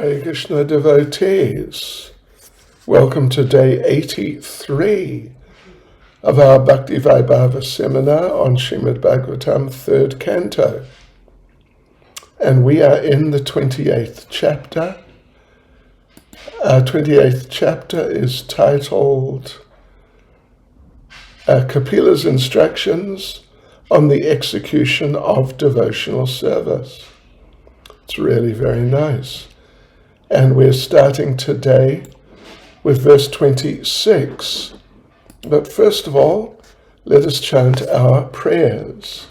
Hare Krishna devotees, welcome to day 83 of our Bhakti Vaibhava seminar on Srimad Bhagavatam, 3rd Canto. And we are in the 28th chapter. Our 28th chapter is titled Kapila's Instructions on the Execution of Devotional Service. It's really very nice. And we're starting today with verse 26. But first of all, let us chant our prayers.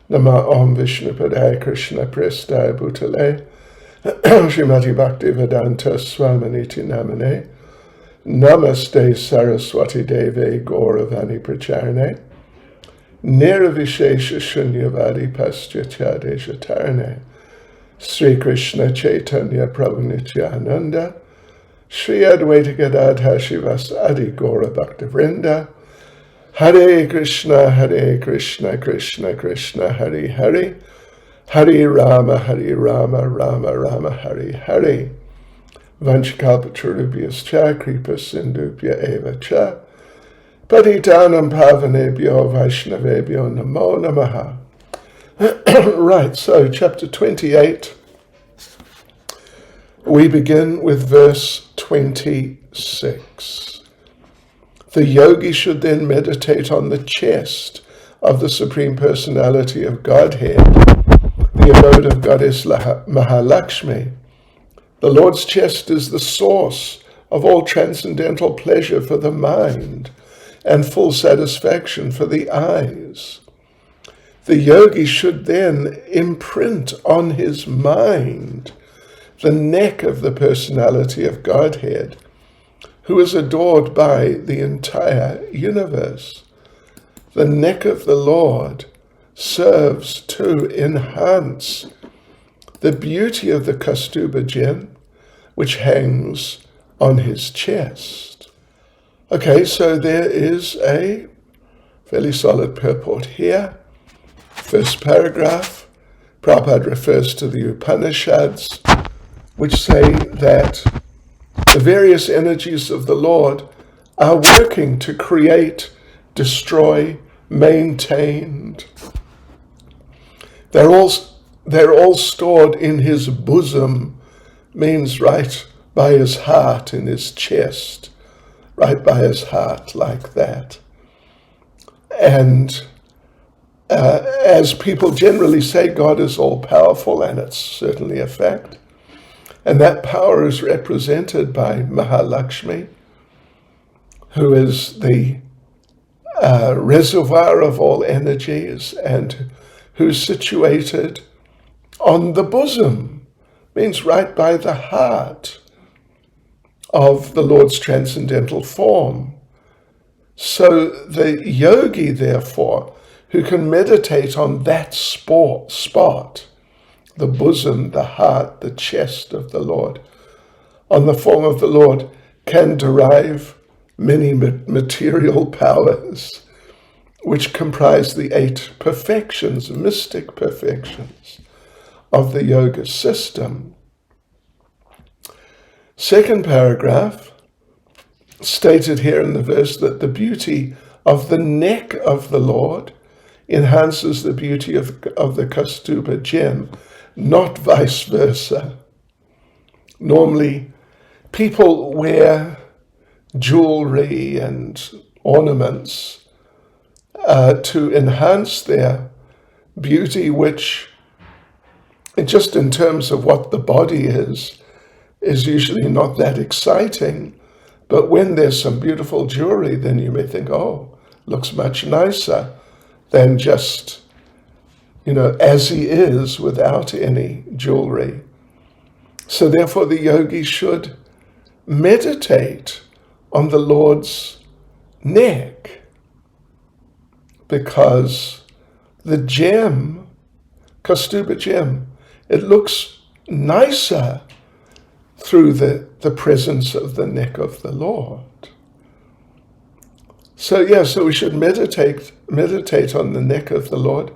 Nama Om Vishnupadaya Krishna Prestaya Bhutale Srimati Bhakti Vedanta Swaminiti Namane Namaste Saraswati Deve Gauravani Pracharane Nirvishesha Shunyavadi Paschatya Shatarane Sri Krishna Chaitanya Prabhu Nityananda Sri Advaita Gadadha Shivas Adi Gaura Bhakta Vrinda Hare Krishna Krishna Krishna Hare Hare Hare Rama Rama Rama Hare Hare Vanchakalpatarubhyascha Kripa Sindhubhya Eva Cha Patitanam Pavanebhyo Vaishnavebhyo Namo Namaha. Right, so chapter 28, we begin with verse 26. The yogi should then meditate on the chest of the Supreme Personality of Godhead, the abode of Goddess Mahalakshmi. The Lord's chest is the source of all transcendental pleasure for the mind and full satisfaction for the eyes. The yogi should then imprint on his mind the neck of the personality of Godhead, who is adored by the entire universe. The neck of the Lord serves to enhance the beauty of the Kaustubha gem, which hangs on his chest. Okay, so there is a fairly solid purport here. First paragraph, Prabhupada refers to the Upanishads, which say that the various energies of the Lord are working to create, destroy, maintain. They're all stored in his bosom, means right by his heart, in his chest, right by his heart, like that. And as people generally say, God is all-powerful, and it's certainly a fact. And that power is represented by Mahalakshmi, who is the reservoir of all energies and who's situated on the bosom, means right by the heart of the Lord's transcendental form. So the yogi, therefore, who can meditate on that spot, the bosom, the heart, the chest of the Lord, on the form of the Lord, can derive many material powers, which comprise the 8 perfections, mystic perfections of the yoga system. Second paragraph, stated here in the verse that the beauty of the neck of the Lord enhances the beauty of the Kaustubha gem, not vice versa. Normally, people wear jewelry and ornaments to enhance their beauty, which, just in terms of what the body is usually not that exciting. But when there's some beautiful jewelry, then you may think, oh, looks much nicer than just, as he is without any jewelry. So therefore the yogi should meditate on the Lord's neck, because the gem, Kaustubha gem, it looks nicer through the presence of the neck of the Lord. So we should meditate on the neck of the Lord,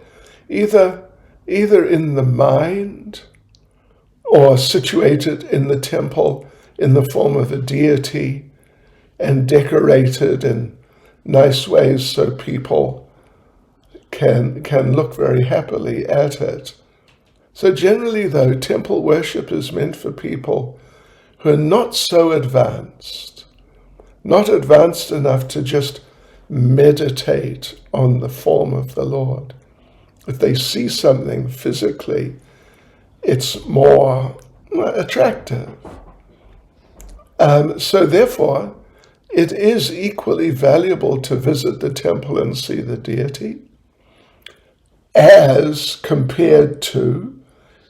either in the mind or situated in the temple in the form of a deity and decorated in nice ways so people can look very happily at it. So generally, though, temple worship is meant for people who are not so advanced, not advanced enough to just meditate on the form of the Lord. If they see something physically, it's more attractive. So therefore, it is equally valuable to visit the temple and see the deity as compared to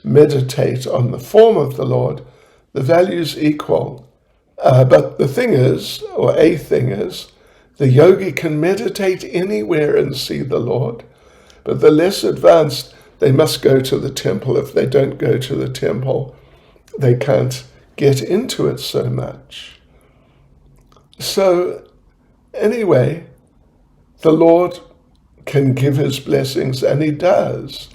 meditate on the form of the Lord. The value's equal. But the thing is, or a thing is, the yogi can meditate anywhere and see the Lord. But the less advanced, they must go to the temple. If they don't go to the temple, they can't get into it so much. So anyway, the Lord can give his blessings, and he does,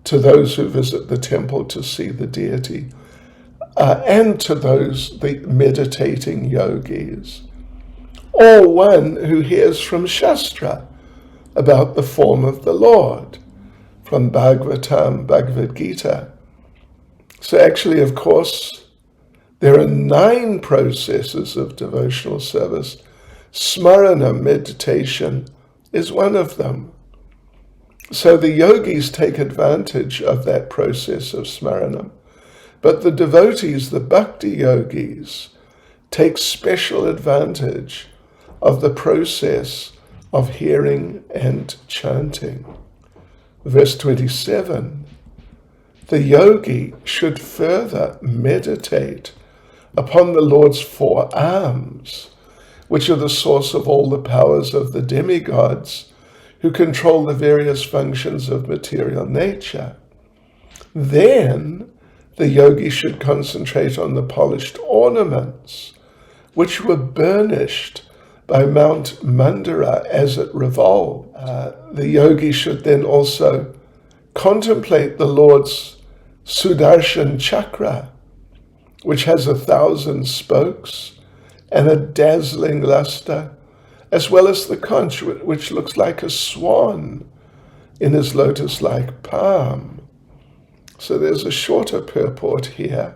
to those who visit the temple to see the deity, and to those, the meditating yogis, or one who hears from Shastra about the form of the Lord, from Bhagavatam, Bhagavad Gita. So actually, of course, there are 9 processes of devotional service. Smarana, meditation, is one of them. So the yogis take advantage of that process of smarana. But the devotees, the Bhakti yogis, take special advantage of the process of hearing and chanting. Verse 27, the yogi should further meditate upon the Lord's 4 arms, which are the source of all the powers of the demigods who control the various functions of material nature. Then the yogi should concentrate on the polished ornaments, which were burnished by Mount Mandara as it revolved. The yogi should then also contemplate the Lord's Sudarshan Chakra, which has 1,000 spokes and a dazzling luster, as well as the conch, which looks like a swan in his lotus-like palm. So there's a shorter purport here.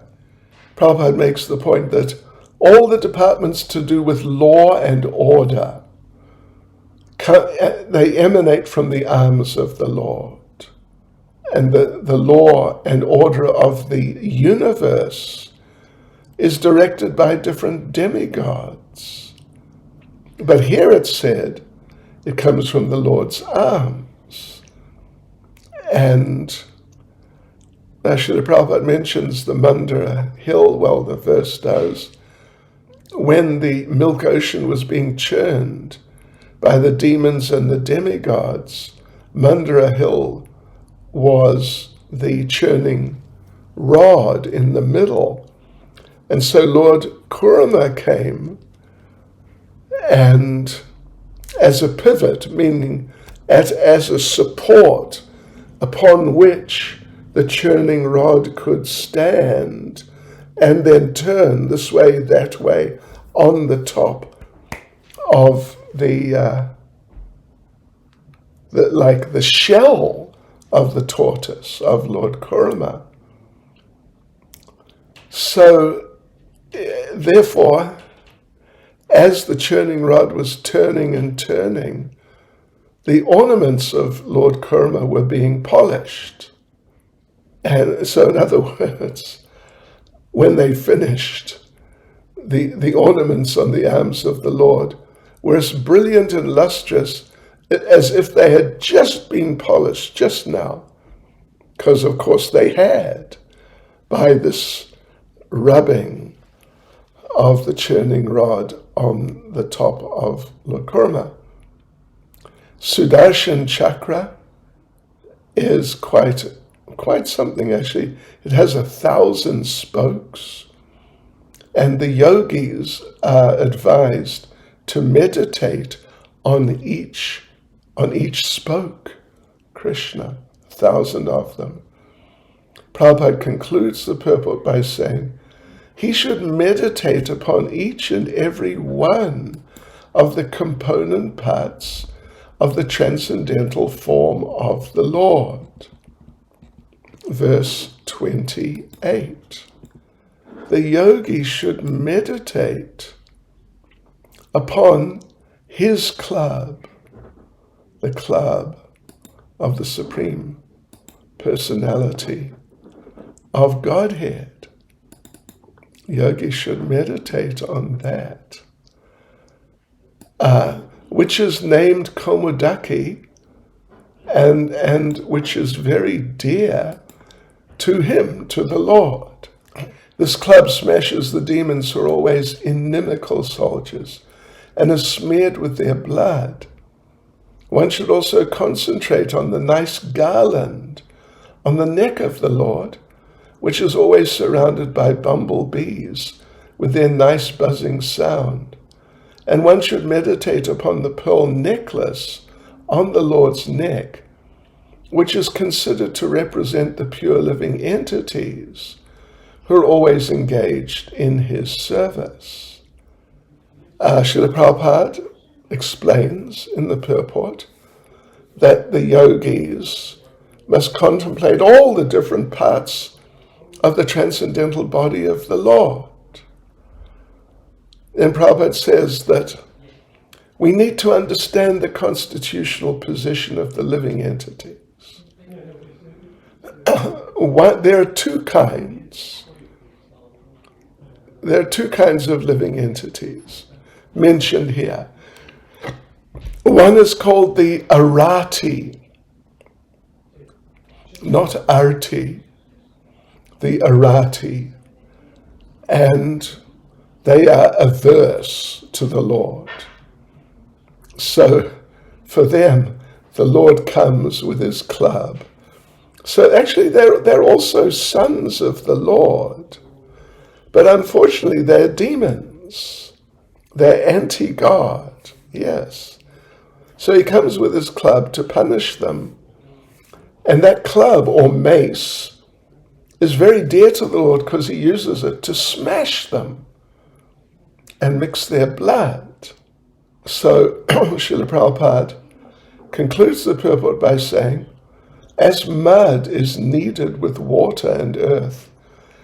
Prabhupada makes the point that all the departments to do with law and order, they emanate from the arms of the Lord. And the law and order of the universe is directed by different demigods. But here it's said, it comes from the Lord's arms. And Srila Prabhupada mentions the Mandara hill, well, the verse does, when the milk ocean was being churned by the demons and the demigods, Mandara hill was the churning rod in the middle. And so Lord Kurama came, and as a pivot, meaning as a support upon which the churning rod could stand and then turn this way, that way, on the top of like the shell of the tortoise of Lord Kurama. So, therefore, as the churning rod was turning and turning, the ornaments of Lord Kurama were being polished. And so, in other words, when they finished, the ornaments on the arms of the Lord were as brilliant and lustrous as if they had just been polished just now, because of course they had, by this rubbing of the churning rod on the top of Lord Kurama. Sudarshan Chakra is quite something, actually. It has 1,000 spokes, and the yogis are advised to meditate on each spoke, Krishna, 1,000 of them. Prabhupada concludes the purport by saying, he should meditate upon each and every one of the component parts of the transcendental form of the Lord. Verse 28. The yogi should meditate upon his club, the club of the Supreme Personality of Godhead. Yogi should meditate on that, which is named Komodaki, and which is very dear to him, to the Lord. This club smashes the demons who are always inimical soldiers and is smeared with their blood. One should also concentrate on the nice garland on the neck of the Lord, which is always surrounded by bumblebees with their nice buzzing sound. And one should meditate upon the pearl necklace on the Lord's neck, which is considered to represent the pure living entities who are always engaged in his service. Srila Prabhupada explains in the purport that the yogis must contemplate all the different parts of the transcendental body of the Lord. And Prabhupada says that we need to understand the constitutional position of the living entities. There are two kinds. There are two kinds of living entities mentioned here. One is called the arati, not arti, the arati, and they are averse to the Lord. So for them, the Lord comes with his club. So actually they're also sons of the Lord, but unfortunately they're demons. They're anti-God, yes. So he comes with his club to punish them. And that club or mace is very dear to the Lord because he uses it to smash them and mix their blood. So Srila Prabhupada concludes the purport by saying, as mud is kneaded with water and earth,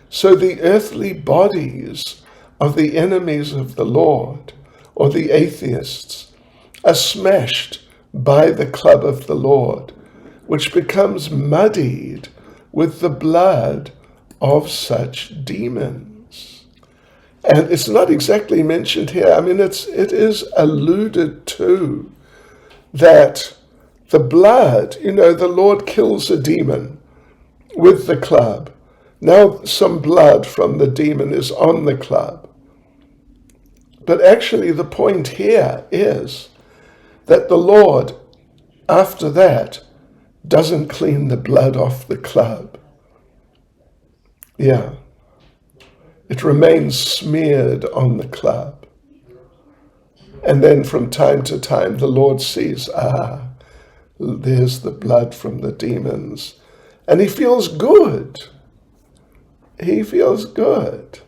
so the earthly bodies of the enemies of the Lord, or the atheists, are smashed by the club of the Lord, which becomes muddied with the blood of such demons. And it's not exactly mentioned here. I mean, it is alluded to that the blood, the Lord kills a demon with the club. Now some blood from the demon is on the club. But actually the point here is that the Lord, after that, doesn't clean the blood off the club. Yeah. It remains smeared on the club. And then from time to time, the Lord sees, there's the blood from the demons. And he feels good. He feels good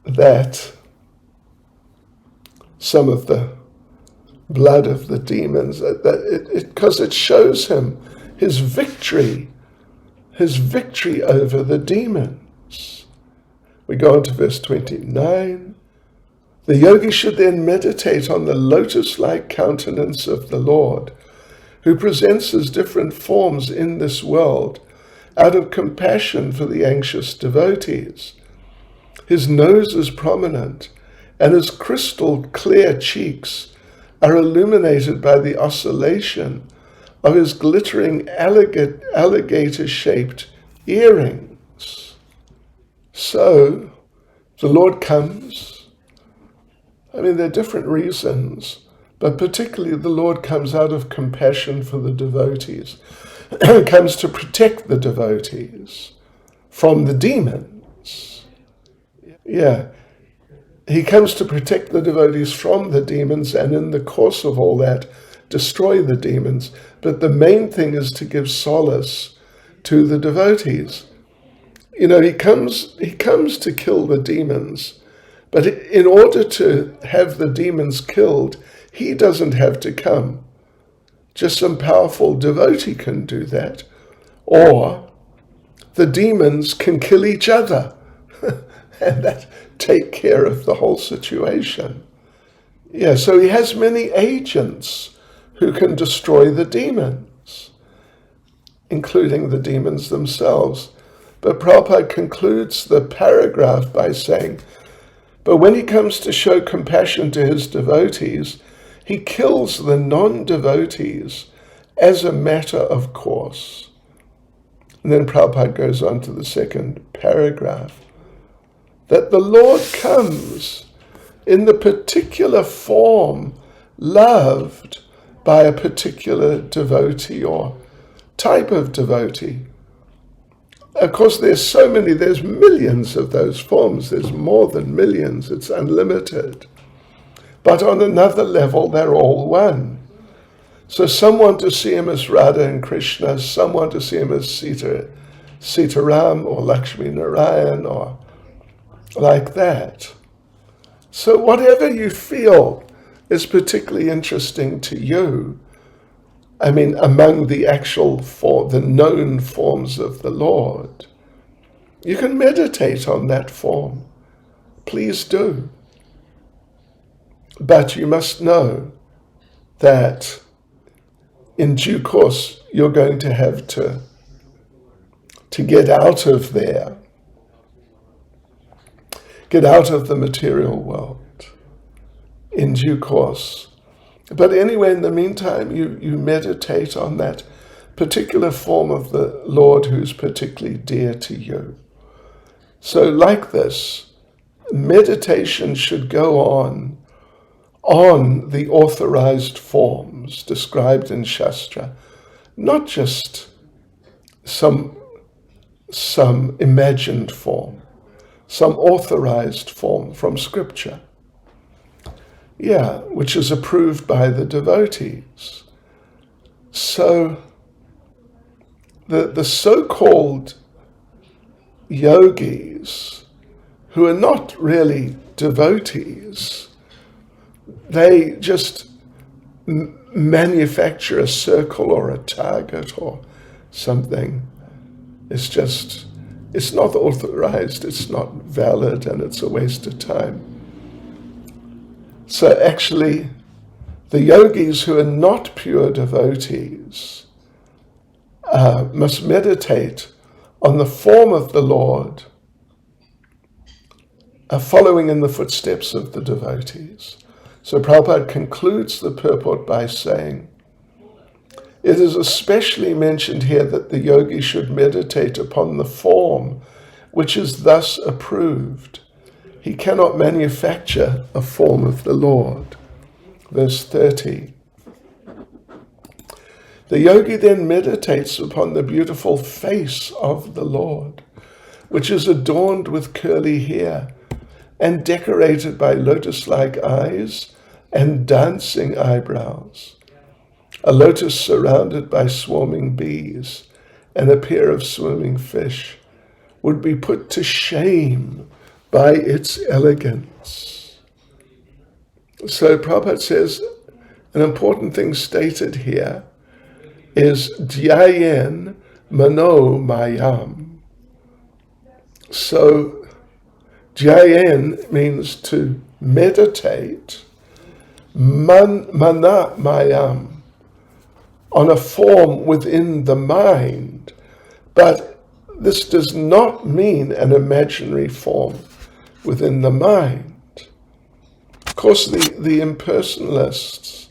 that some of the blood of the demons, because it shows him his victory over the demons. We go on to verse 29. The yogi should then meditate on the lotus-like countenance of the Lord, who presents his different forms in this world out of compassion for the anxious devotees. His nose is prominent, and his crystal clear cheeks are illuminated by the oscillation of his glittering alligator-shaped earrings. So, the Lord comes. I mean, there are different reasons, but particularly the Lord comes out of compassion for the devotees. Comes to protect the devotees from the demons. Yeah. He comes to protect the devotees from the demons, and in the course of all that, destroy the demons. But the main thing is to give solace to the devotees. You know, he comes to kill the demons, but in order to have the demons killed, he doesn't have to come. Just some powerful devotee can do that. Or the demons can kill each other and that take care of the whole situation. Yeah, so he has many agents who can destroy the demons, including the demons themselves. But Prabhupada concludes the paragraph by saying, but when he comes to show compassion to his devotees, he kills the non-devotees as a matter of course. And then Prabhupada goes on to the second paragraph, that the Lord comes in the particular form loved by a particular devotee or type of devotee. Of course, there's millions of those forms. There's more than millions. It's unlimited. But on another level, they're all one. So some want to see him as Radha and Krishna, some want to see him as Sitaram or Lakshmi Narayan or like that. So whatever you feel is particularly interesting to you, I mean, among the the known forms of the Lord, you can meditate on that form. Please do. But you must know that in due course you're going to have to get out of there, get out of the material world in due course. But anyway, in the meantime, you meditate on that particular form of the Lord who's particularly dear to you. So like this, meditation should go on the authorized forms described in Shastra, not just some imagined form, some authorized form from Scripture. Yeah, which is approved by the devotees. So the so-called yogis who are not really devotees, they just manufacture a circle or a target or something. It's not authorized, it's not valid, and it's a waste of time. So actually, the yogis who are not pure devotees must meditate on the form of the Lord, following in the footsteps of the devotees. So Prabhupada concludes the purport by saying, it is especially mentioned here that the yogi should meditate upon the form which is thus approved. He cannot manufacture a form of the Lord. Verse 30. The yogi then meditates upon the beautiful face of the Lord, which is adorned with curly hair and decorated by lotus-like eyes and dancing eyebrows. A lotus surrounded by swarming bees and a pair of swimming fish would be put to shame by its elegance. So Prabhupada says an important thing stated here is dhyayen mano mayam. So dhyayen means to meditate, mana mayam, on a form within the mind, but this does not mean an imaginary form within the mind. Of course, the impersonalists,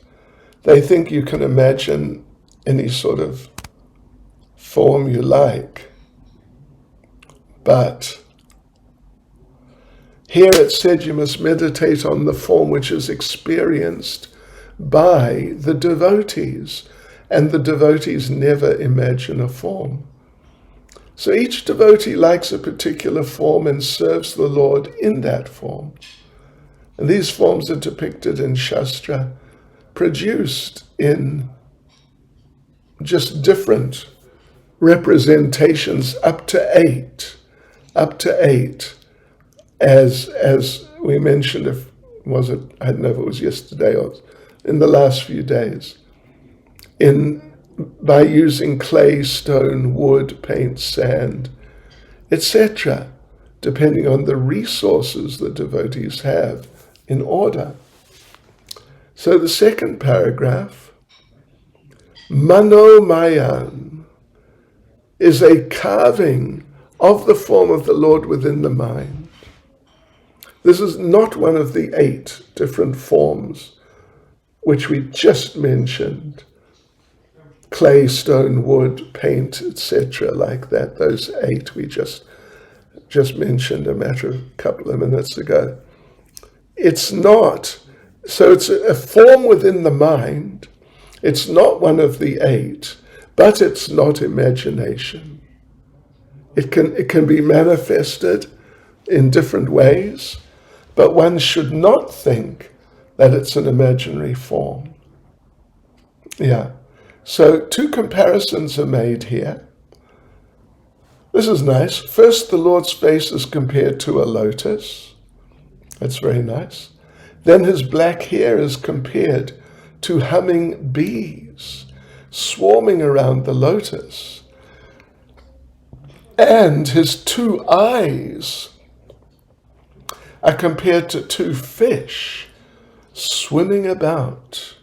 they think you can imagine any sort of form you like. But here it said you must meditate on the form which is experienced by the devotees, and the devotees never imagine a form. So each devotee likes a particular form and serves the Lord in that form. And these forms are depicted in Shastra, produced in just different representations up to eight, as we mentioned, I don't know if it was yesterday or in the last few days, by using clay, stone, wood, paint, sand, etc., depending on the resources the devotees have in order. So the second paragraph, Manomayan, is a carving of the form of the Lord within the mind. This is not one of the 8 different forms which we just mentioned. Clay, stone, wood, paint, etc., like that. Those 8 we just mentioned a couple of minutes ago. It's not. So it's a form within the mind. It's not one of the 8, but it's not imagination. It can be manifested in different ways, but one should not think that it's an imaginary form. Yeah. So 2 comparisons are made here. This is nice. First, the Lord's face is compared to a lotus. That's very nice. Then his black hair is compared to humming bees swarming around the lotus. And his 2 eyes are compared to 2 fish swimming about.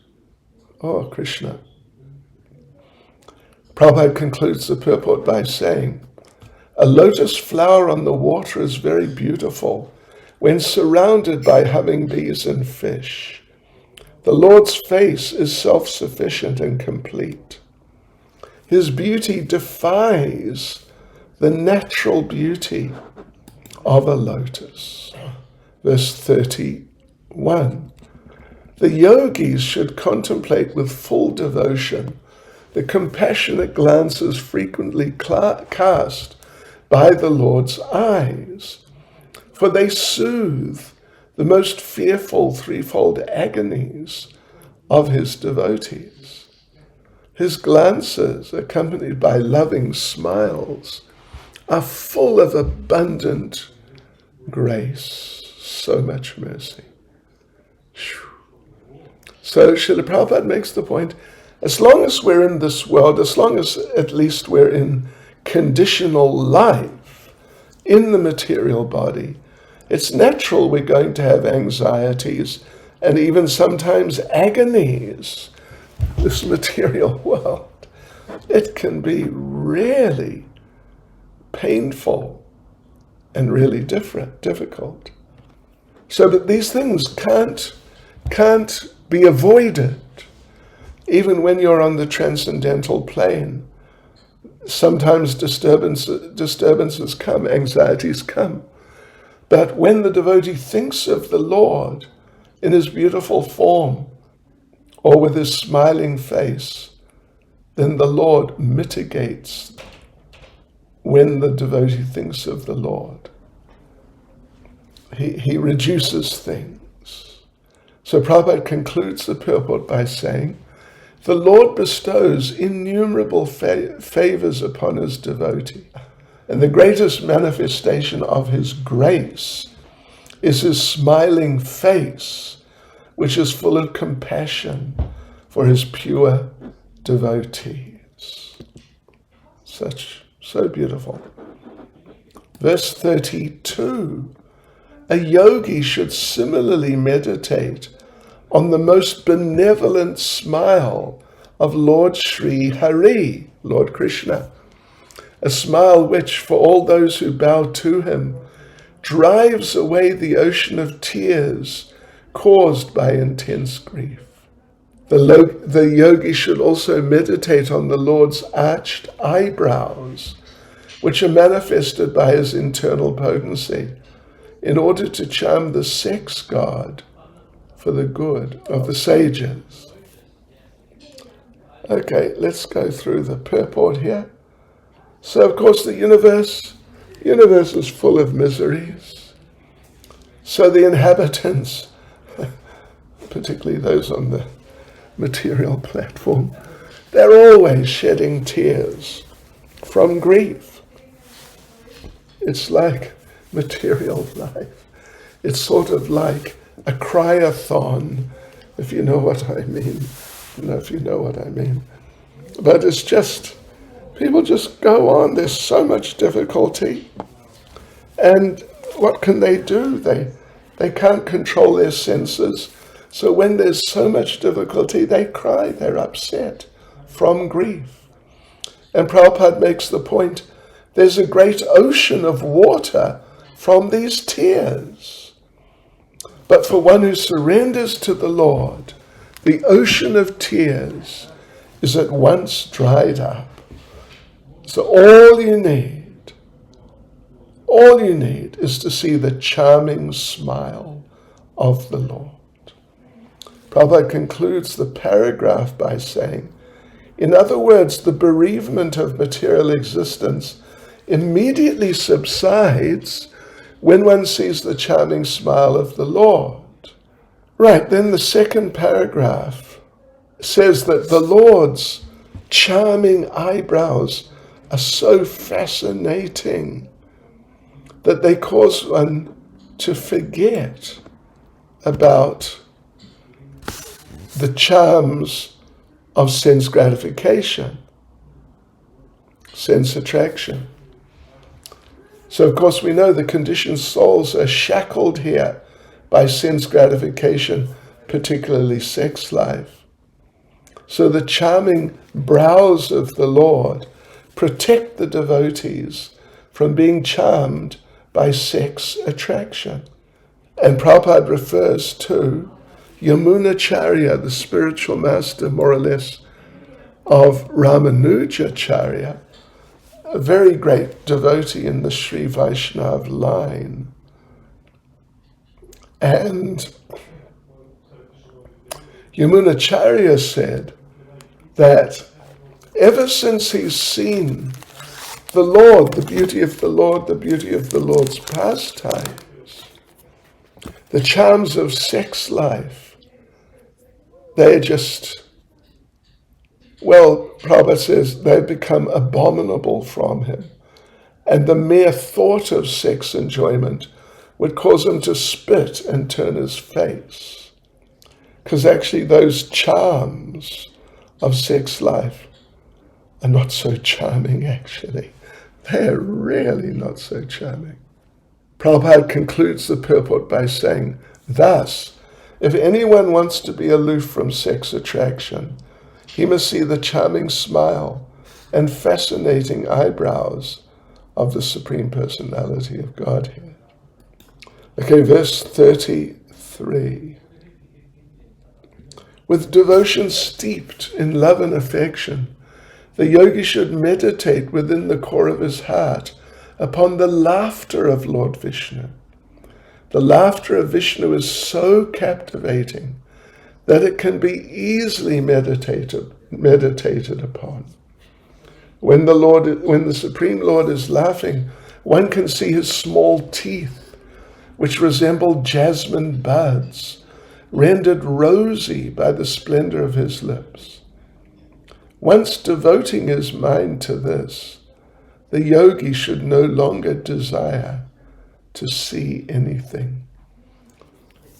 Oh, Krishna. Prabhupada concludes the purport by saying, a lotus flower on the water is very beautiful when surrounded by humming bees and fish. The Lord's face is self-sufficient and complete. His beauty defies the natural beauty of a lotus. Verse 31. The yogis should contemplate with full devotion the compassionate glances frequently cast by the Lord's eyes, for they soothe the most fearful threefold agonies of his devotees. His glances, accompanied by loving smiles, are full of abundant grace, so much mercy. So Srila Prabhupada makes the point, as long as we're in this world, as long as at least we're in conditional life, in the material body, it's natural we're going to have anxieties and even sometimes agonies. This material world, it can be really painful and really difficult. So, but these things can't be avoided. Even when you're on the transcendental plane, sometimes disturbances come, anxieties come. But when the devotee thinks of the Lord in his beautiful form or with his smiling face, then the Lord mitigates when the devotee thinks of the Lord. He reduces things. So Prabhupada concludes the purport by saying, the Lord bestows innumerable favors upon his devotee, and the greatest manifestation of his grace is his smiling face, which is full of compassion for his pure devotees. So beautiful. Verse 32, a yogi should similarly meditate on the most benevolent smile of Lord Sri Hari, Lord Krishna, a smile which, for all those who bow to him, drives away the ocean of tears caused by intense grief. The yogi should also meditate on the Lord's arched eyebrows, which are manifested by his internal potency, in order to charm the sex god for the good of the sages. Okay, let's go through the purport here. So, of course, the universe is full of miseries. So the inhabitants, particularly those on the material platform, they're always shedding tears from grief. It's like material life. It's sort of like a cryathon, if you know what I mean. I don't know if you know what I mean. But it's just, people just go on. There's so much difficulty. And what can they do? They can't control their senses. So when there's so much difficulty, they cry, they're upset from grief. And Prabhupada makes the point, there's a great ocean of water from these tears. But for one who surrenders to the Lord, the ocean of tears is at once dried up. So all you need is to see the charming smile of the Lord. Prabhupada concludes the paragraph by saying, in other words, the bereavement of material existence immediately subsides when one sees the charming smile of the Lord. Right, then the second paragraph says that the Lord's charming eyebrows are so fascinating that they cause one to forget about the charms of sense gratification, sense attraction. So of course we know the conditioned souls are shackled here by sense gratification, particularly sex life. So the charming brows of the Lord protect the devotees from being charmed by sex attraction. And Prabhupada refers to Yamunacharya, the spiritual master, more or less, of Ramanujacharya, a very great devotee in the Sri Vaishnava line. And Yamunacharya said that ever since he's seen the Lord, the beauty of the Lord, the beauty of the Lord's pastimes, the charms of sex life, they're just, well, Prabhupada says, they've become abominable from him. And the mere thought of sex enjoyment would cause him to spit and turn his face. Because actually those charms of sex life are not so charming, actually. They're really not so charming. Prabhupada concludes the purport by saying, thus, if anyone wants to be aloof from sex attraction, he must see the charming smile and fascinating eyebrows of the Supreme Personality of Godhead. Okay, verse 33. With devotion steeped in love and affection, the yogi should meditate within the core of his heart upon the laughter of Lord Vishnu. The laughter of Vishnu is so captivating that it can be easily meditated upon. When the Supreme Lord is laughing, one can see his small teeth, which resemble jasmine buds, rendered rosy by the splendor of his lips. Once devoting his mind to this, the yogi should no longer desire to see anything.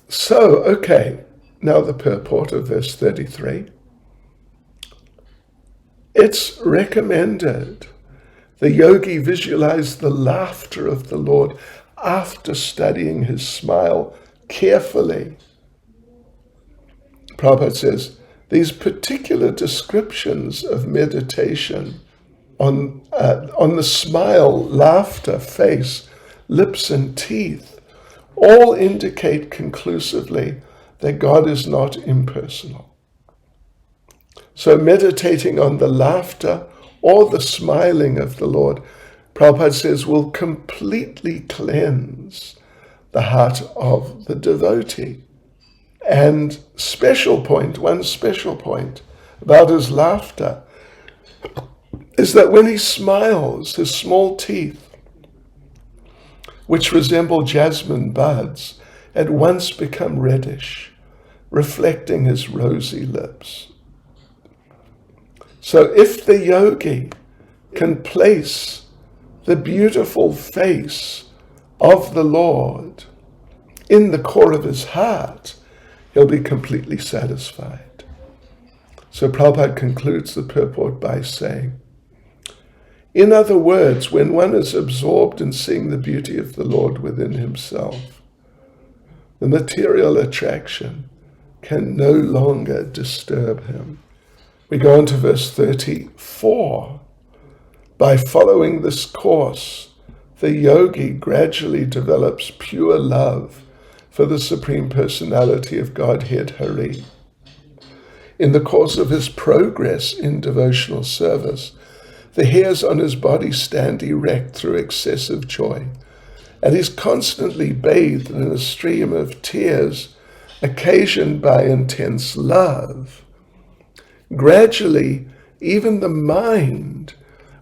So, okay, now the purport of verse 33. It's recommended the yogi visualize the laughter of the Lord after studying his smile carefully. Prabhupada says, these particular descriptions of meditation on the smile, laughter, face, lips and teeth all indicate conclusively that God is not impersonal. So meditating on the laughter or the smiling of the Lord, Prabhupada says, will completely cleanse the heart of the devotee. And one special point about his laughter is that when he smiles, his small teeth, which resemble jasmine buds, at once become reddish, reflecting his rosy lips. So if the yogi can place the beautiful face of the Lord in the core of his heart, he'll be completely satisfied. So Prabhupada concludes the purport by saying, in other words, when one is absorbed in seeing the beauty of the Lord within himself, the material attraction can no longer disturb him. We go on to verse 34. By following this course, the yogi gradually develops pure love for the Supreme Personality of Godhead Hari. In the course of his progress in devotional service, the hairs on his body stand erect through excessive joy, and he's constantly bathed in a stream of tears occasioned by intense love. Gradually, even the mind,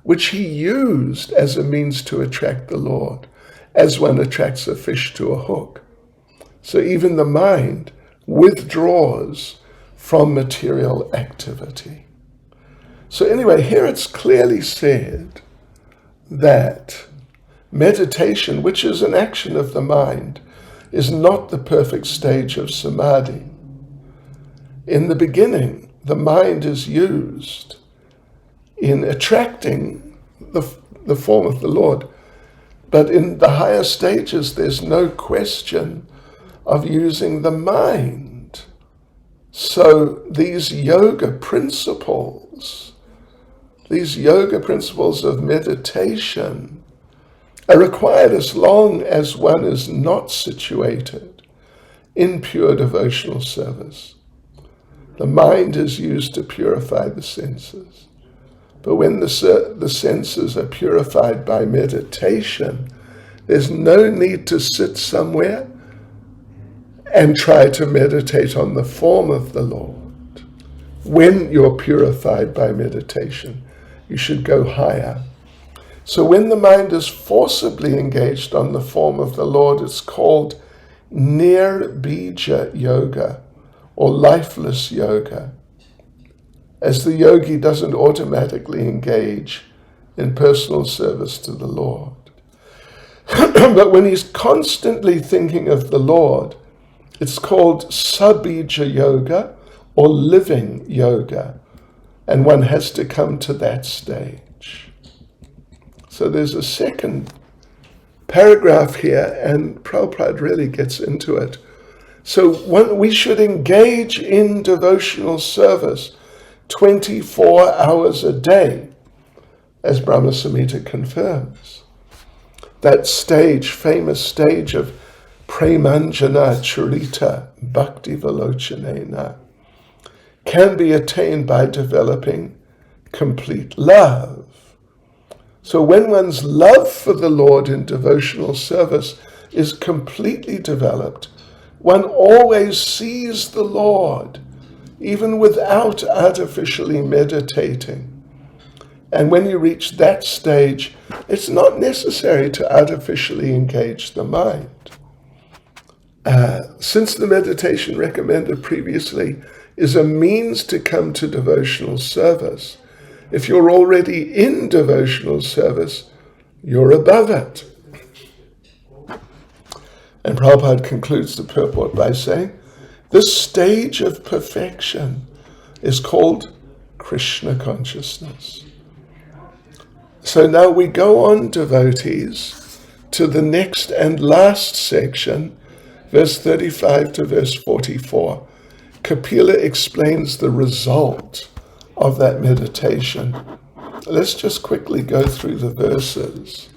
which he used as a means to attract the Lord, as one attracts a fish to a hook. So even the mind withdraws from material activity. So anyway, here it's clearly said that meditation, which is an action of the mind, is not the perfect stage of samadhi. In the beginning, the mind is used in attracting the form of the Lord. But in the higher stages, there's no question of using the mind. So these yoga principles of meditation are required as long as one is not situated in pure devotional service. The mind is used to purify the senses. But when the senses are purified by meditation, there's no need to sit somewhere and try to meditate on the form of the Lord. When you're purified by meditation, you should go higher. So when the mind is forcibly engaged on the form of the Lord, it's called Nirbija Yoga, or lifeless yoga, as the yogi doesn't automatically engage in personal service to the Lord. But when he's constantly thinking of the Lord, it's called Sabija Yoga, or living yoga, and one has to come to that stage. So there's a second paragraph here, and Prabhupada really gets into it. So we should engage in devotional service 24 hours a day, as Brahma Samhita confirms. That stage, famous stage of Premanjana Charita Bhakti Valochanena, can be attained by developing complete love. So when one's love for the Lord in devotional service is completely developed, one always sees the Lord, even without artificially meditating. And when you reach that stage, it's not necessary to artificially engage the mind. Since the meditation recommended previously is a means to come to devotional service, if you're already in devotional service, you're above it. And Prabhupada concludes the purport by saying, this stage of perfection is called Krishna consciousness. So now we go on, devotees, to the next and last section, verse 35 to verse 44. Kapila explains the result of that meditation. Let's just quickly go through the verses.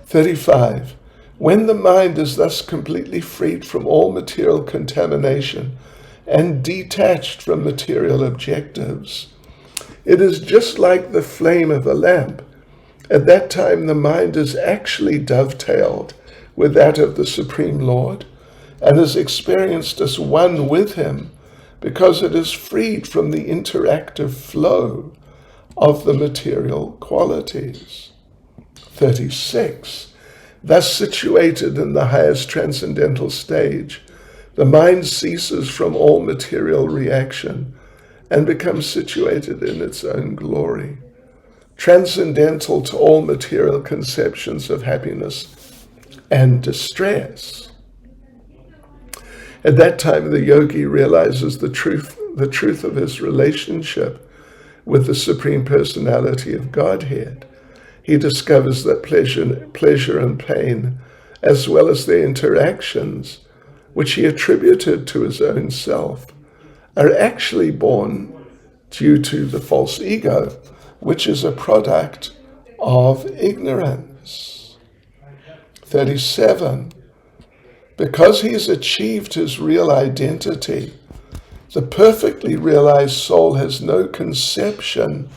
35. When the mind is thus completely freed from all material contamination and detached from material objectives, it is just like the flame of a lamp. At that time, the mind is actually dovetailed with that of the Supreme Lord and is experienced as one with him, because it is freed from the interactive flow of the material qualities. 36. Thus situated in the highest transcendental stage, the mind ceases from all material reaction and becomes situated in its own glory. transcendental to all material conceptions of happiness and distress. At that time, the yogi realizes the truth of his relationship with the Supreme Personality of Godhead. He discovers that pleasure and pain, as well as their interactions, which he attributed to his own self, are actually born due to the false ego, which is a product of ignorance. 37. Because he's achieved his real identity, the perfectly realized soul has no conception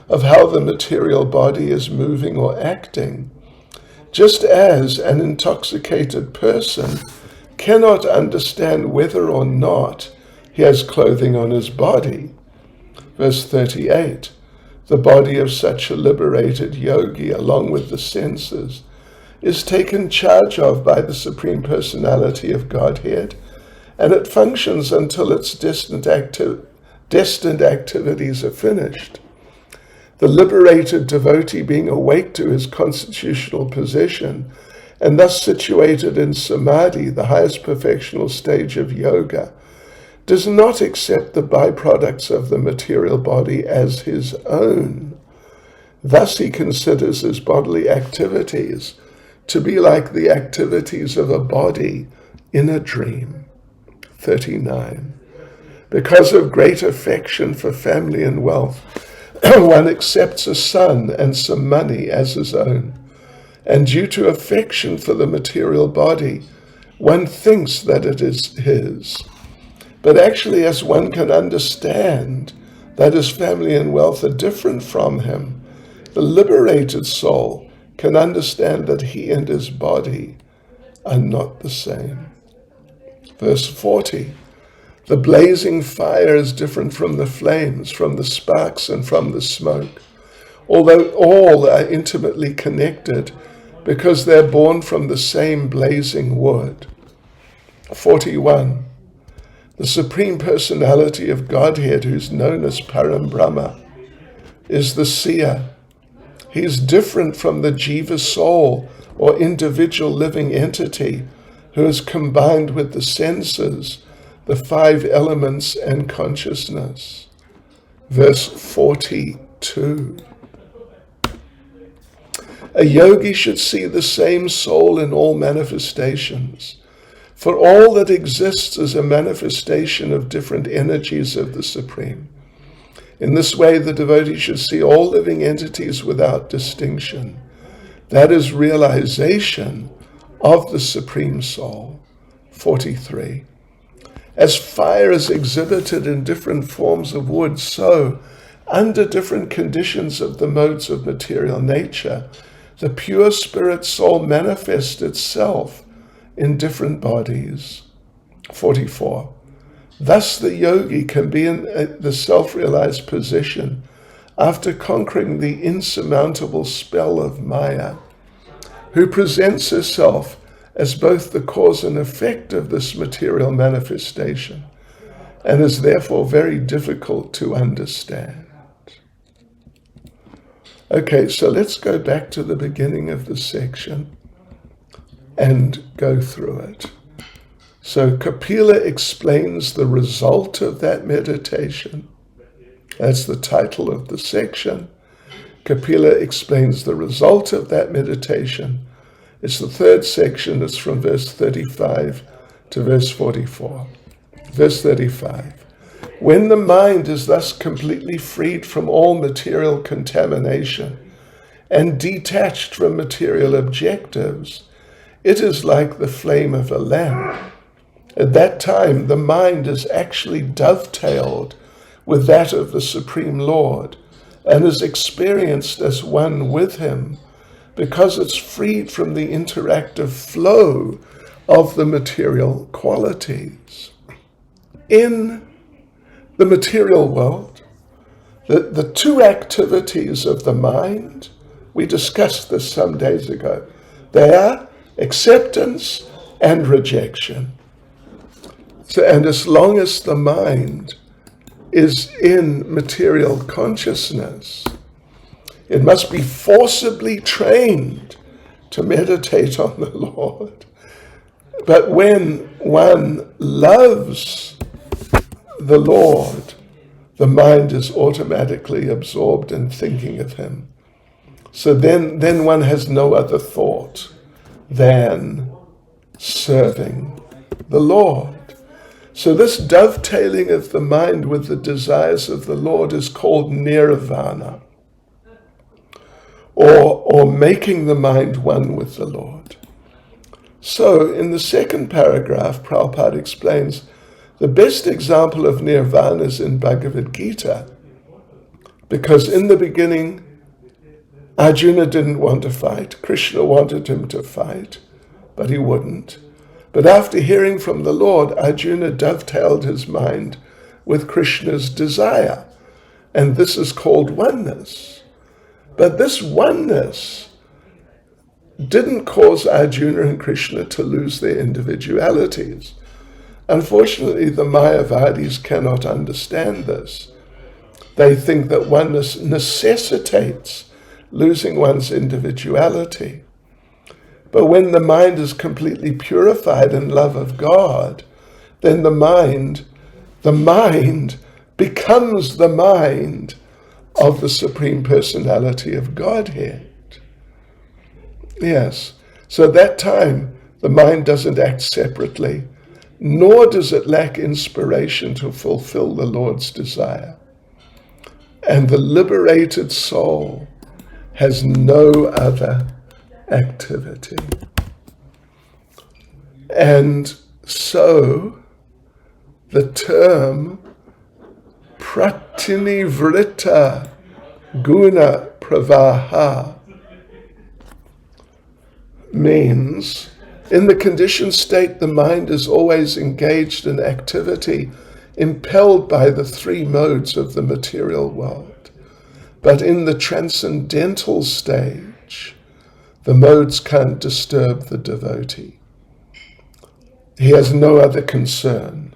of how the material body is moving or acting, just as an intoxicated person cannot understand whether or not he has clothing on his body. Verse 38, the body of such a liberated yogi, along with the senses, is taken charge of by the Supreme Personality of Godhead, and it functions until its destined activities are finished. The liberated devotee, being awake to his constitutional position, and thus situated in samadhi, the highest perfectional stage of yoga, does not accept the byproducts of the material body as his own. Thus he considers his bodily activities to be like the activities of a body in a dream. 39. Because of great affection for family and wealth, one accepts a son and some money as his own, and due to affection for the material body, one thinks that it is his. But actually, as one can understand that his family and wealth are different from him, the liberated soul can understand that he and his body are not the same. Verse 40, the blazing fire is different from the flames, from the sparks and from the smoke, although all are intimately connected because they're born from the same blazing wood. 41, the Supreme Personality of Godhead, who's known as Param Brahma, is the seer. He's different from the jiva soul or individual living entity who is combined with the senses, the five elements and consciousness. Verse 42. A yogi should see the same soul in all manifestations, for all that exists is a manifestation of different energies of the Supreme. In this way, the devotee should see all living entities without distinction. That is realization of the Supreme Soul. 43. As fire is exhibited in different forms of wood, so, under different conditions of the modes of material nature, the pure spirit soul manifests itself in different bodies. 44. Thus the yogi can be in the self-realized position after conquering the insurmountable spell of Maya, who presents herself as both the cause and effect of this material manifestation, and is therefore very difficult to understand. Okay, so let's go back to the beginning of the section and go through it. So Kapila explains the result of that meditation. That's the title of the section. Kapila explains the result of that meditation. It's the third section. It's from verse 35 to verse 44. Verse 35. When the mind is thus completely freed from all material contamination and detached from material objectives, it is like the flame of a lamp. At that time, the mind is actually dovetailed with that of the Supreme Lord and is experienced as one with him because it's freed from the interactive flow of the material qualities. In the material world, the two activities of the mind, we discussed this some days ago, they are acceptance and rejection. So, and as long as the mind is in material consciousness, It must be forcibly trained to meditate on the Lord. But when one loves the Lord, the mind is automatically absorbed in thinking of him. So then one has no other thought than serving the Lord. So this dovetailing of the mind with the desires of the Lord is called nirvana, or making the mind one with the Lord. So in the second paragraph, Prabhupada explains the best example of nirvana is in Bhagavad Gita, because in the beginning, Arjuna didn't want to fight. Krishna wanted him to fight, but he wouldn't. But after hearing from the Lord, Arjuna dovetailed his mind with Krishna's desire, and this is called oneness. But this oneness didn't cause Arjuna and Krishna to lose their individualities. Unfortunately, the Mayavadis cannot understand this. They think that oneness necessitates losing one's individuality. But when the mind is completely purified in love of God, then the mind becomes the mind of the Supreme Personality of Godhead. Yes, so at that time, the mind doesn't act separately, nor does it lack inspiration to fulfill the Lord's desire. And the liberated soul has no other activity. And so the term pratinivrita guna pravaha means in the conditioned state the mind is always engaged in activity impelled by the three modes of the material world. But in the transcendental stage, the modes can't disturb the devotee. He has no other concern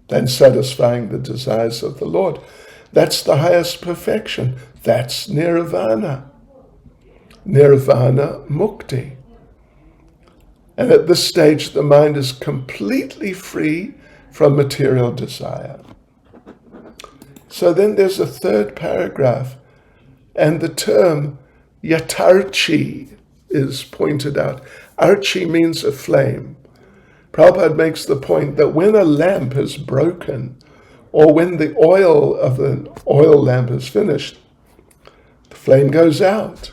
than satisfying the desires of the Lord. That's the highest perfection. That's nirvana. Nirvana mukti. And at this stage, the mind is completely free from material desire. So then there's a third paragraph, and the term yatarchi is pointed out. Archi means a flame. Prabhupada makes the point that when a lamp is broken, or when the oil of the oil lamp is finished, the flame goes out.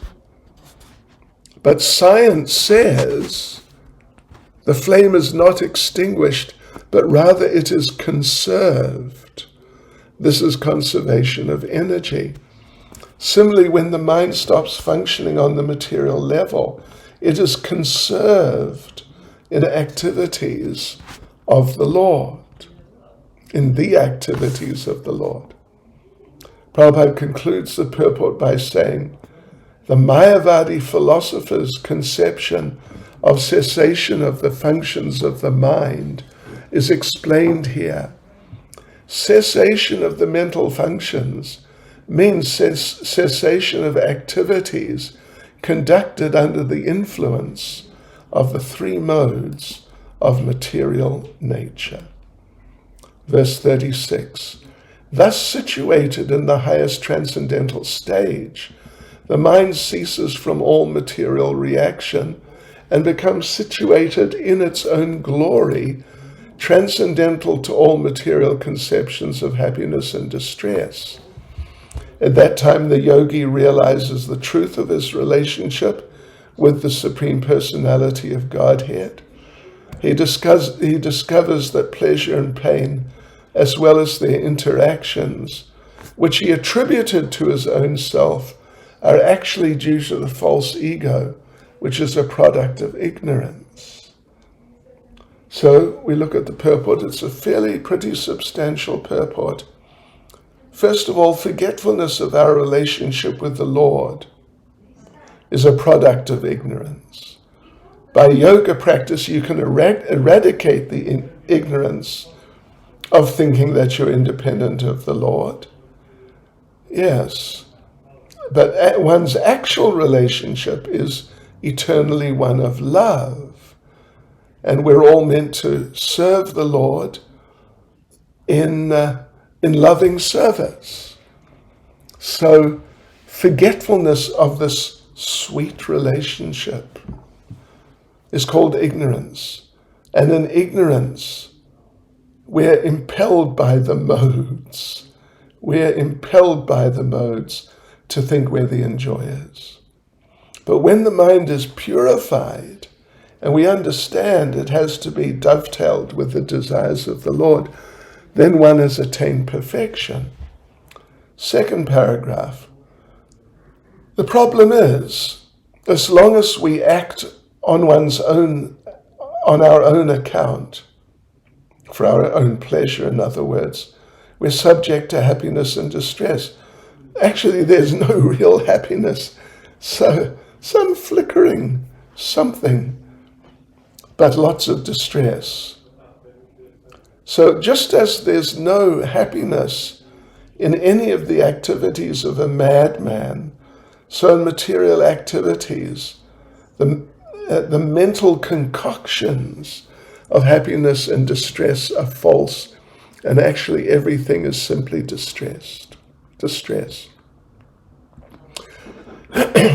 But science says the flame is not extinguished, but rather it is conserved. This is conservation of energy. Similarly, when the mind stops functioning on the material level, it is conserved in activities of the Lord, in the activities of the Lord. Prabhupada concludes the purport by saying, the Mayavadi philosopher's conception of cessation of the functions of the mind is explained here. Cessation of the mental functions means cessation of activities conducted under the influence of the three modes of material nature. Verse 36, thus situated in the highest transcendental stage, the mind ceases from all material reaction and becomes situated in its own glory, transcendental to all material conceptions of happiness and distress. At that time, the yogi realizes the truth of his relationship with the Supreme Personality of Godhead. He discovers that pleasure and pain, as well as their interactions, which he attributed to his own self, are actually due to the false ego, which is a product of ignorance. So we look at the purport. It's a pretty substantial purport. First of all, forgetfulness of our relationship with the Lord is a product of ignorance. By yoga practice, you can eradicate the ignorance of thinking that you're independent of the Lord. Yes. But one's actual relationship is eternally one of love. And we're all meant to serve the Lord in loving service. So forgetfulness of this sweet relationship is called ignorance. And in ignorance, we're impelled by the modes. We're impelled by the modes to think we're the enjoyers. But when the mind is purified, and we understand it has to be dovetailed with the desires of the Lord, then one has attained perfection. Second paragraph. The problem is, as long as we act on our own account, for our own pleasure, in other words, we're subject to happiness and distress. Actually, there's no real happiness. So, some flickering something, but lots of distress. So just as there's no happiness in any of the activities of a madman, so in material activities, the mental concoctions of happiness and distress are false, and actually everything is simply distress.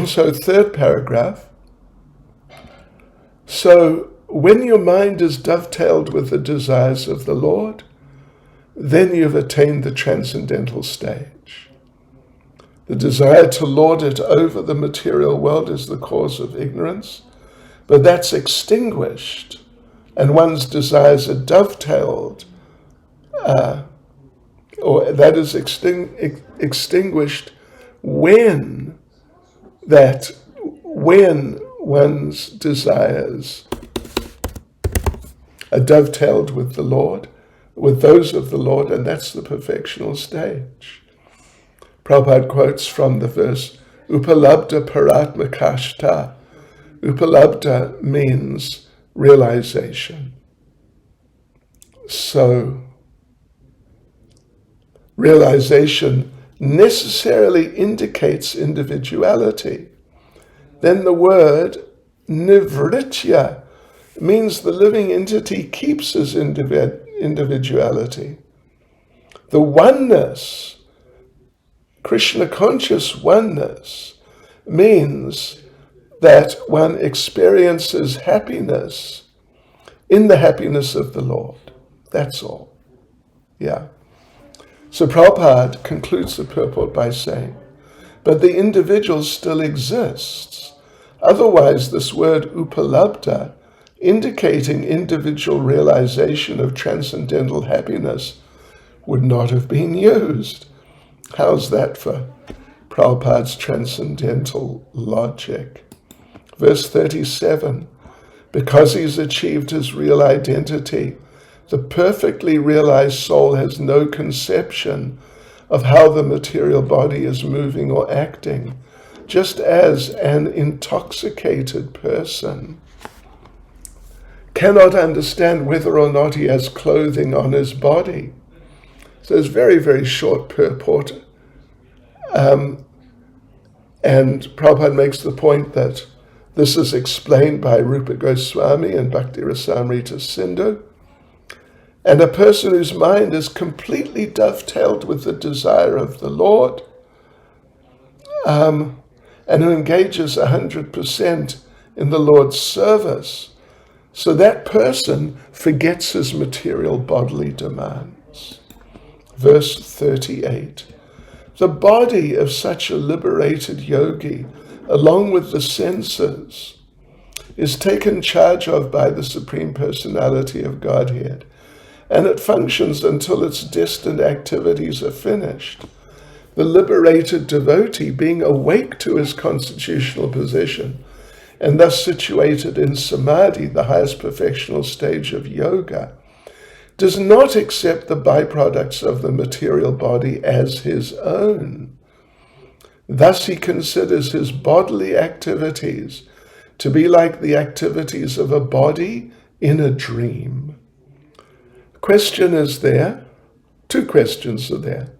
So third paragraph. So when your mind is dovetailed with the desires of the Lord, then you've attained the transcendental stage. The desire to lord it over the material world is the cause of ignorance, but that's extinguished, and one's desires are dovetailed, or that is extinguished when one's desires are dovetailed with the Lord, with those of the Lord, and that's the perfectional stage. Prabhupada quotes from the verse, Upalabdha Paratmakashta. Upalabdha means realization. So, realization necessarily indicates individuality. Then the word nivritya means the living entity keeps his individuality. The oneness, Krishna conscious oneness, means that one experiences happiness in the happiness of the Lord. That's all. Yeah. So Prabhupada concludes the purport by saying, but the individual still exists. Otherwise, this word upalabdha, indicating individual realization of transcendental happiness, would not have been used. How's that for Prabhupada's transcendental logic? Verse 37, because he's achieved his real identity, the perfectly realized soul has no conception of how the material body is moving or acting, just as an intoxicated person cannot understand whether or not he has clothing on his body. So it's very, very short purport. And Prabhupada makes the point that this is explained by Rupa Goswami and Bhakti Rasamrita Sindhu. And a person whose mind is completely dovetailed with the desire of the Lord, and who engages 100% in the Lord's service, so that person forgets his material bodily demands. Verse 38, the body of such a liberated yogi, along with the senses, is taken charge of by the Supreme Personality of Godhead, and it functions until its destined activities are finished. The liberated devotee, being awake to his constitutional position, and thus situated in samadhi, the highest perfectional stage of yoga, does not accept the byproducts of the material body as his own. Thus he considers his bodily activities to be like the activities of a body in a dream. Question is there, two questions are there,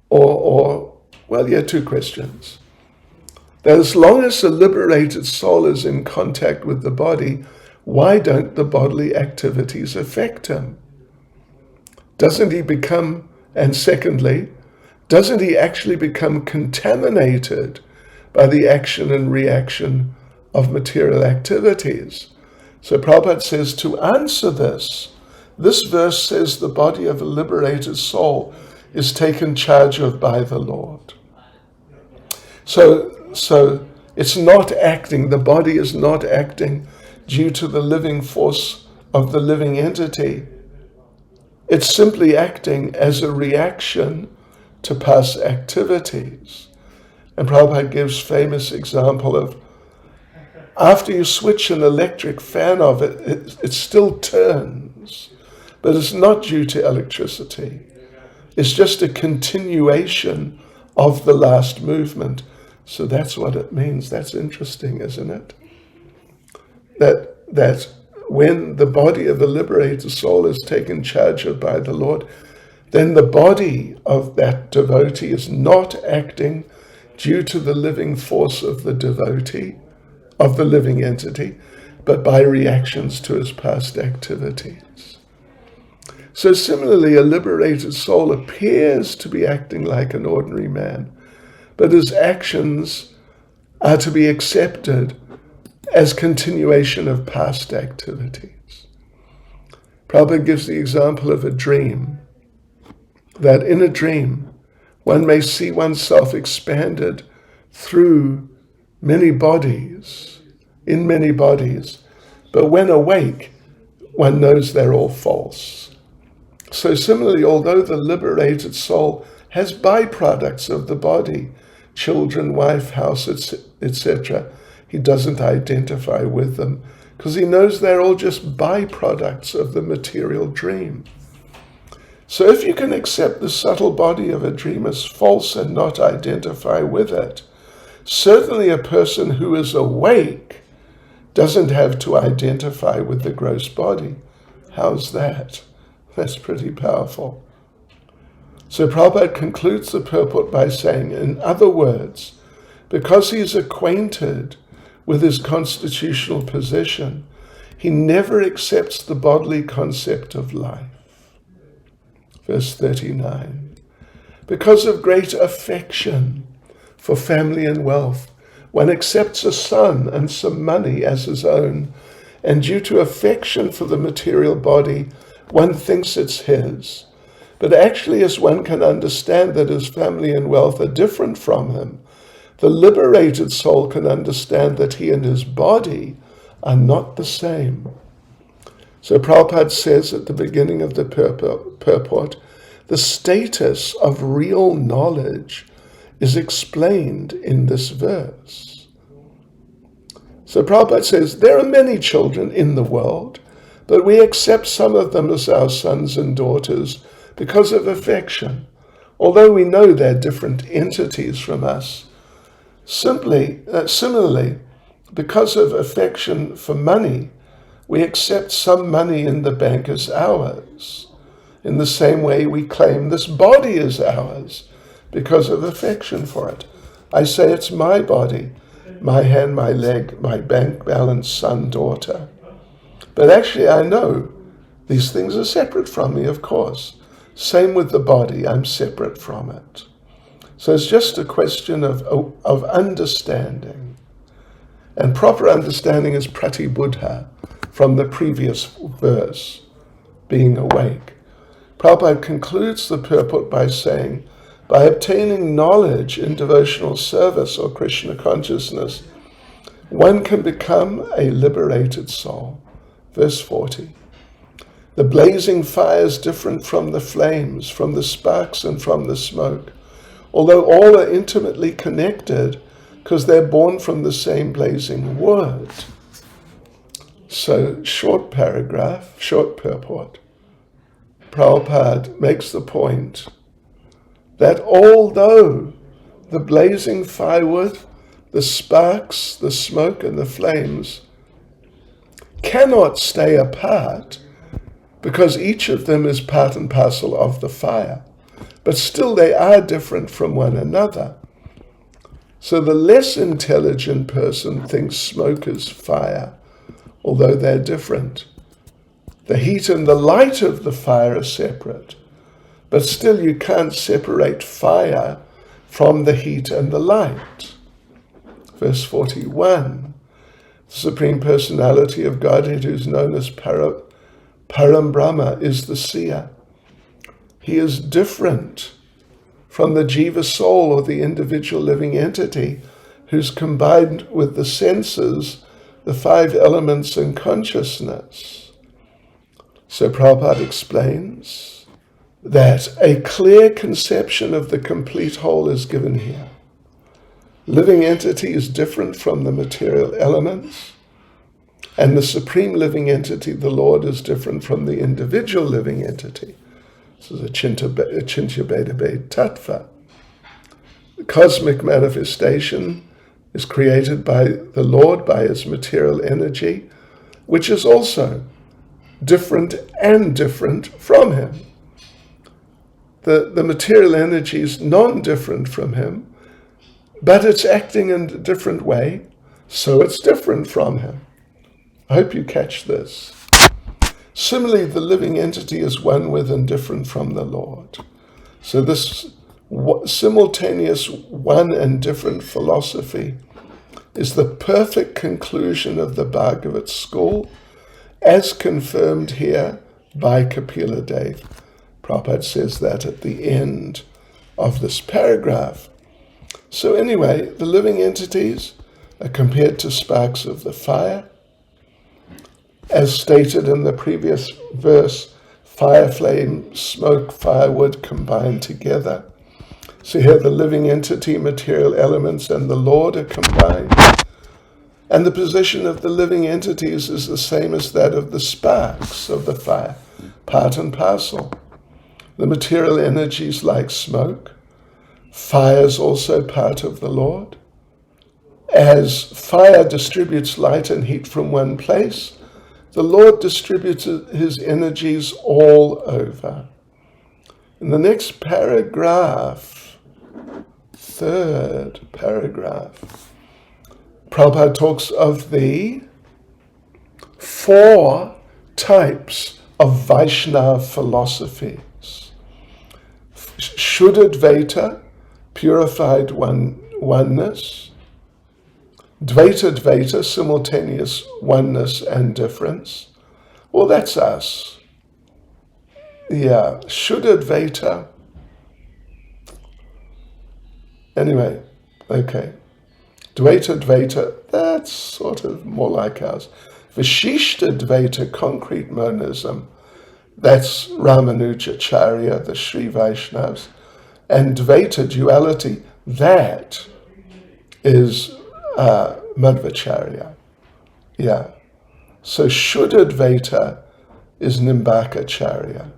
or Well, yeah, two questions. That as long as the liberated soul is in contact with the body, why don't the bodily activities affect him? Doesn't he become, and secondly, doesn't he actually become contaminated by the action and reaction of material activities? So Prabhupada says to answer this verse says the body of a liberated soul is taken charge of by the Lord. So it's not acting, the body is not acting due to the living force of the living entity. It's simply acting as a reaction to past activities. And Prabhupada gives famous example of after you switch an electric fan off, it still turns, but it's not due to electricity. It's just a continuation of the last movement. So that's what it means. That's interesting, isn't it? That when the body of the liberated soul is taken charge of by the Lord, then the body of that devotee is not acting due to the living force of the devotee, of the living entity, but by reactions to his past activities. So similarly, a liberated soul appears to be acting like an ordinary man, but his actions are to be accepted as continuation of past activities. Prabhupada gives the example of a dream, that in a dream, one may see oneself expanded through many bodies, in many bodies, but when awake, one knows they're all false. So similarly, although the liberated soul has byproducts of the body, children, wife, house, etc., he doesn't identify with them because he knows they're all just byproducts of the material dream. So if you can accept the subtle body of a dream as false and not identify with it, certainly a person who is awake doesn't have to identify with the gross body. How's that? That's pretty powerful. So Prabhupada concludes the purport by saying, in other words, because he is acquainted with his constitutional position, he never accepts the bodily concept of life. Verse 39. Because of great affection for family and wealth, one accepts a son and some money as his own, and due to affection for the material body, one thinks it's his. But actually, as one can understand that his family and wealth are different from him, the liberated soul can understand that he and his body are not the same. So Prabhupada says at the beginning of the purport, the status of real knowledge is explained in this verse. So Prabhupada says, there are many children in the world, but we accept some of them as our sons and daughters because of affection, although we know they're different entities from us. Similarly, because of affection for money, we accept some money in the bank as ours. In the same way, we claim this body is ours because of affection for it. I say it's my body, my hand, my leg, my bank balance, son, daughter. But actually, I know these things are separate from me, of course. Same with the body, I'm separate from it. So it's just a question of understanding. And proper understanding is pratibuddha, from the previous verse, being awake. Prabhupada concludes the purport by saying, by obtaining knowledge in devotional service or Krishna consciousness, one can become a liberated soul. Verse 40. The blazing fire is different from the flames, from the sparks and from the smoke, although all are intimately connected because they're born from the same blazing wood. So, short paragraph, short purport. Prabhupada makes the point that although the blazing firewood, the sparks, the smoke, and the flames cannot stay apart because each of them is part and parcel of the fire, but still they are different from one another. So the less intelligent person thinks smoke is fire, although they're different. The heat and the light of the fire are separate, but still you can't separate fire from the heat and the light. Verse 41, the Supreme Personality of Godhead, who's known as Param Brahma, is the seer. He is different from the jiva soul, or the individual living entity, who's combined with the senses, the five elements and consciousness. So Prabhupada explains that a clear conception of the complete whole is given here. Living entity is different from the material elements, and the supreme living entity, the Lord, is different from the individual living entity. This is a Chintya Bheda Tattva. The cosmic manifestation is created by the Lord, by his material energy, which is also different and different from him. The material energy is non-different from him, but it's acting in a different way, so it's different from him. I hope you catch this. Similarly, the living entity is one with and different from the Lord. So this simultaneous one and different philosophy is the perfect conclusion of the Bhagavat school, as confirmed here by Kapila Dev. Prabhupada says that at the end of this paragraph. So anyway, the living entities are compared to sparks of the fire. As stated in the previous verse, fire, flame, smoke, firewood combined together. So here the living entity, material elements, and the Lord are combined. And the position of the living entities is the same as that of the sparks of the fire, part and parcel. The material energies like smoke. Fire is also part of the Lord. As fire distributes light and heat from one place, the Lord distributes his energies all over. In the next paragraph, third paragraph, Prabhupada talks of the 4 types of Vaishnava philosophies. Shuddha-dvaita, purified oneness. Dvaita-dvaita, simultaneous oneness and difference. Well, that's us. Yeah, Shuddha-dvaita. Anyway, okay. Dvaita-dvaita, that's sort of more like ours. Vishishta-dvaita, concrete monism, that's Ramanujacharya, the Sri Vaishnavas. And Dvaita, duality, that is Madhvacharya. Yeah. So Shuddha-dvaita is Nimbakacharya.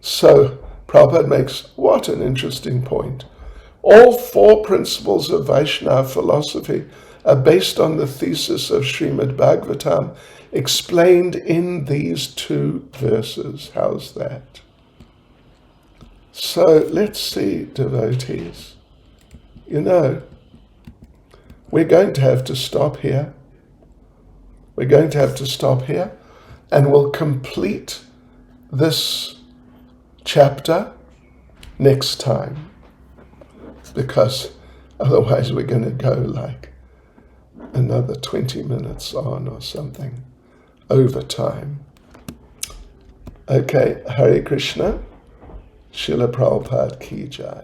So Prabhupada makes, what an interesting point. All 4 principles of Vaishnava philosophy are based on the thesis of Srimad Bhagavatam, explained in these 2 verses. How's that? So let's see, devotees. We're going to have to stop here. We're going to have to stop here, and we'll complete this chapter next time, because otherwise we're going to go like another 20 minutes on or something over time. Okay, Hare Krishna, Srila Prabhupada Ki Jai.